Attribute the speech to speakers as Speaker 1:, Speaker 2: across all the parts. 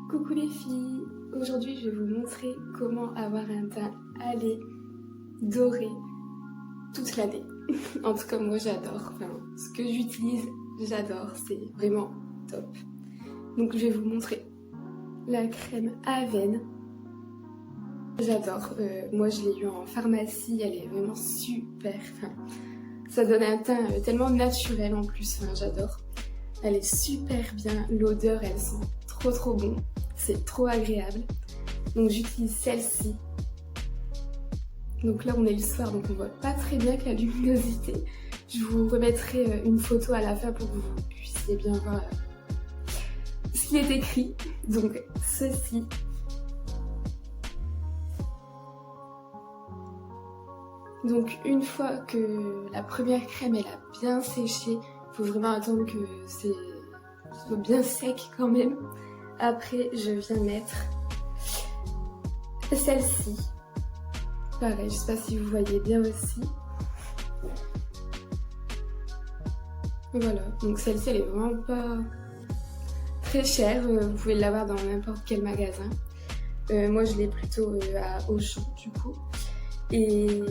Speaker 1: Coucou les filles, aujourd'hui je vais vous montrer comment avoir un teint hâlé, doré, toute l'année. En tout cas moi j'adore, enfin ce que j'utilise j'adore, c'est vraiment top. Donc je vais vous montrer la crème Avène. J'adore, moi je l'ai eu en pharmacie, elle est vraiment super, enfin, ça donne un teint tellement naturel en plus, enfin, j'adore. Elle est super bien, l'odeur elle sent trop bon, c'est trop agréable. Donc j'utilise celle-ci. Donc là on est le soir donc on voit pas très bien que la luminosité. Je vous remettrai une photo à la fin pour que vous puissiez bien voir ce qui est écrit. Donc ceci. Donc une fois que la première crème elle a bien séché, il faut vraiment attendre que ce soit bien sec quand même. Après je viens mettre celle-ci. Pareil, je sais pas si vous voyez bien aussi. Voilà, donc celle-ci elle est vraiment pas très chère, vous pouvez l'avoir dans n'importe quel magasin. Moi je l'ai plutôt à Auchan du coup. Et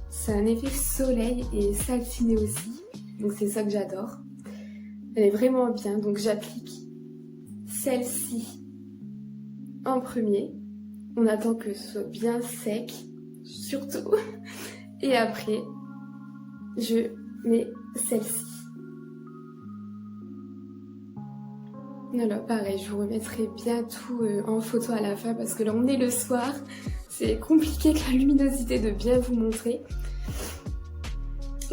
Speaker 1: ça a un effet soleil et satiné aussi, donc c'est ça que j'adore. Elle est vraiment bien, donc j'applique celle-ci en premier. On attend que ce soit bien sec, surtout. Et après, je mets celle-ci. Voilà, pareil, je vous remettrai bien tout en photo à la fin parce que là on est le soir. C'est compliqué avec la luminosité de bien vous montrer.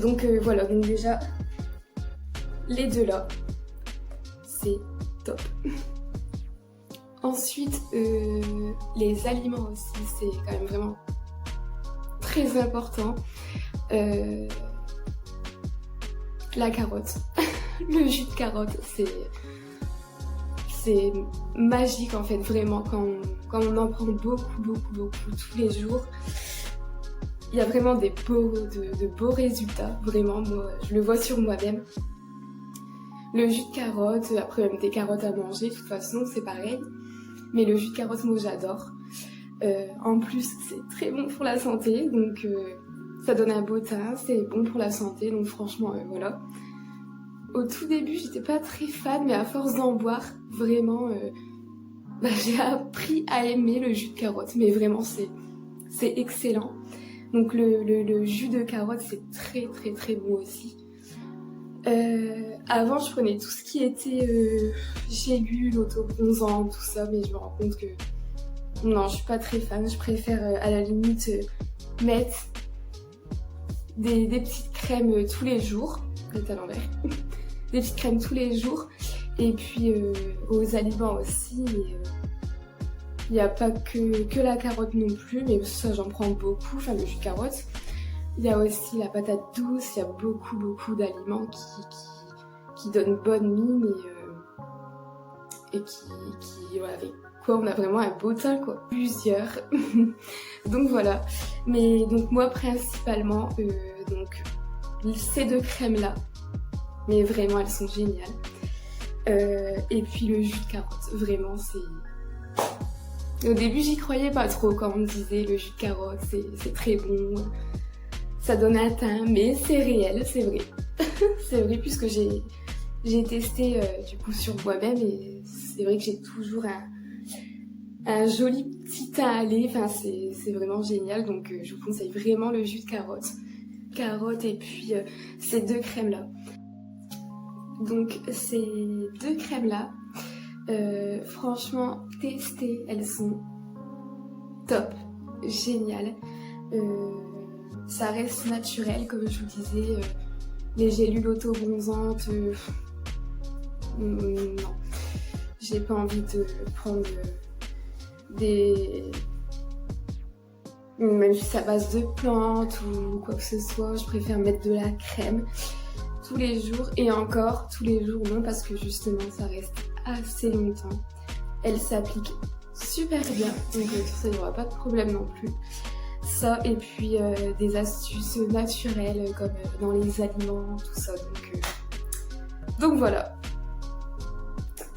Speaker 1: Donc voilà, donc déjà, les deux là, c'est top. Ensuite, les aliments aussi, c'est quand même vraiment très important. La carotte, le jus de carotte, c'est magique en fait, vraiment, quand on en prend beaucoup tous les jours. Il y a vraiment de beaux résultats, vraiment, moi je le vois sur moi-même. Le jus de carotte, après même des carottes à manger, de toute façon c'est pareil. Mais le jus de carotte, moi j'adore. En plus, c'est très bon pour la santé, donc ça donne un beau teint, c'est bon pour la santé, donc franchement, voilà. Au tout début, j'étais pas très fan, mais à force d'en boire, vraiment, j'ai appris à aimer le jus de carotte. Mais vraiment, c'est excellent. Donc le jus de carotte, c'est très bon aussi. Avant je prenais tout ce qui était gélules, autobronzant, tout ça, mais je me rends compte que non, je suis pas très fan. Je préfère à la limite mettre des petites crèmes tous les jours, peut-être à l'envers, des petites crèmes tous les jours, et puis aux aliments aussi. Il n'y a pas que la carotte non plus, mais ça j'en prends beaucoup, enfin le jus de carotte. Il y a aussi la patate douce, il y a beaucoup d'aliments qui donnent bonne mine et qui ouais, avec quoi on a vraiment un beau teint quoi. Plusieurs. Donc voilà. Mais donc moi principalement donc ces deux crèmes là. Mais vraiment elles sont géniales. Et puis le jus de carotte, vraiment c'est. Au début j'y croyais pas trop quand on me disait le jus de carotte c'est très bon. Ça donne un teint, mais c'est réel, c'est vrai. C'est vrai puisque j'ai testé du coup sur moi-même et c'est vrai que j'ai toujours un joli petit teint hâlé. Enfin, c'est vraiment génial, donc je vous conseille vraiment le jus de carotte. Carotte et puis ces deux crèmes-là. Donc ces deux crèmes-là, franchement, testez, elles sont top, géniales. Ça reste naturel, comme je vous disais, les gélules auto-bronzantes, non, j'ai pas envie de prendre même si c'est à base de plantes ou quoi que ce soit, je préfère mettre de la crème tous les jours, et encore tous les jours non, parce que justement ça reste assez longtemps, elle s'applique super bien, donc sur ça il n'y aura pas de problème non plus. Ça et puis des astuces naturelles comme dans les aliments, tout ça, donc voilà.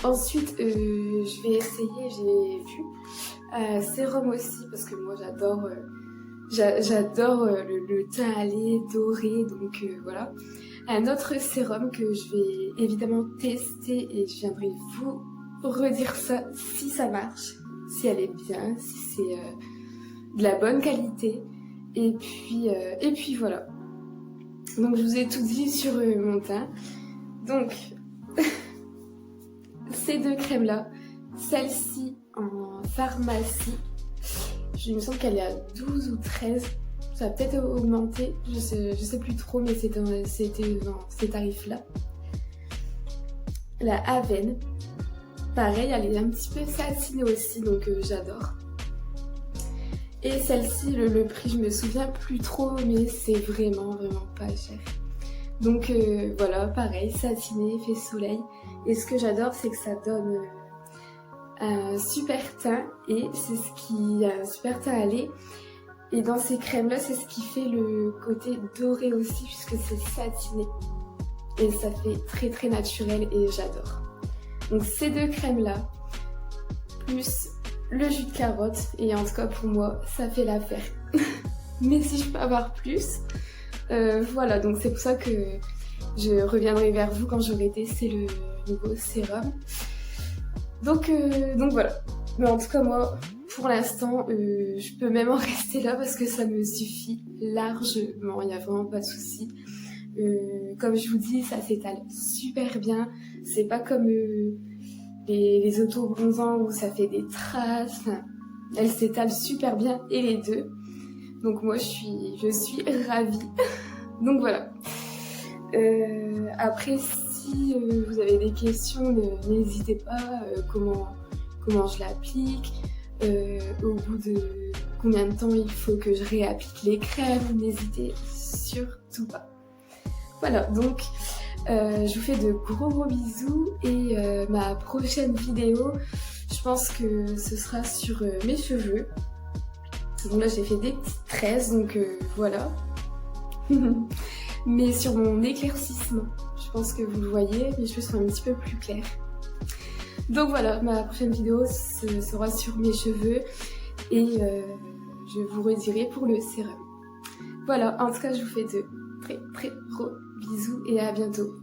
Speaker 1: Ensuite je vais essayer, j'ai vu. Sérum aussi, parce que moi j'adore le teint à lait doré, donc voilà. Un autre sérum que je vais évidemment tester et je viendrai vous redire ça si ça marche, si elle est bien, si c'est de la bonne qualité. Et puis voilà. Donc je vous ai tout dit sur mon teint. Donc ces deux crèmes là, celle-ci en pharmacie, il me semble qu'elle est à 12 ou 13. Ça a peut-être augmenté, je sais plus trop, mais c'était dans ces tarifs-là. La Avène, pareil, elle est un petit peu satinée aussi, donc j'adore. Et celle-ci, le prix, je me souviens plus trop, mais c'est vraiment pas cher. Donc voilà, pareil, satiné, fait soleil. Et ce que j'adore, c'est que ça donne un super teint, et c'est ce qui a un super teint à lait. Et dans ces crèmes là, c'est ce qui fait le côté doré aussi, puisque c'est satiné et ça fait très naturel et j'adore. Donc ces deux crèmes là plus le jus de carotte, et en tout cas pour moi ça fait l'affaire. Mais si je peux avoir plus, voilà, donc c'est pour ça que je reviendrai vers vous quand j'aurai testé le nouveau sérum. Donc voilà. Mais en tout cas moi, pour l'instant, je peux même en rester là parce que ça me suffit largement, il n'y a vraiment pas de souci. Comme je vous dis, ça s'étale super bien. C'est pas comme les auto-bronzants où ça fait des traces. Enfin, elle s'étale super bien, et les deux. Donc moi, je suis ravie. Donc voilà. Après, si vous avez des questions, n'hésitez pas. Comment je l'applique, au bout de combien de temps il faut que je réapplique les crèmes, n'hésitez surtout pas. Voilà, donc je vous fais de gros bisous, et ma prochaine vidéo, je pense que ce sera sur mes cheveux. Donc là j'ai fait des petites tresses, donc voilà. Mais sur mon éclaircissement, je pense que vous le voyez, mes cheveux sont un petit peu plus clairs. Donc voilà, ma prochaine vidéo sera sur mes cheveux, et je vous redirai pour le sérum. Voilà, en tout cas je vous fais de très gros bisous et à bientôt.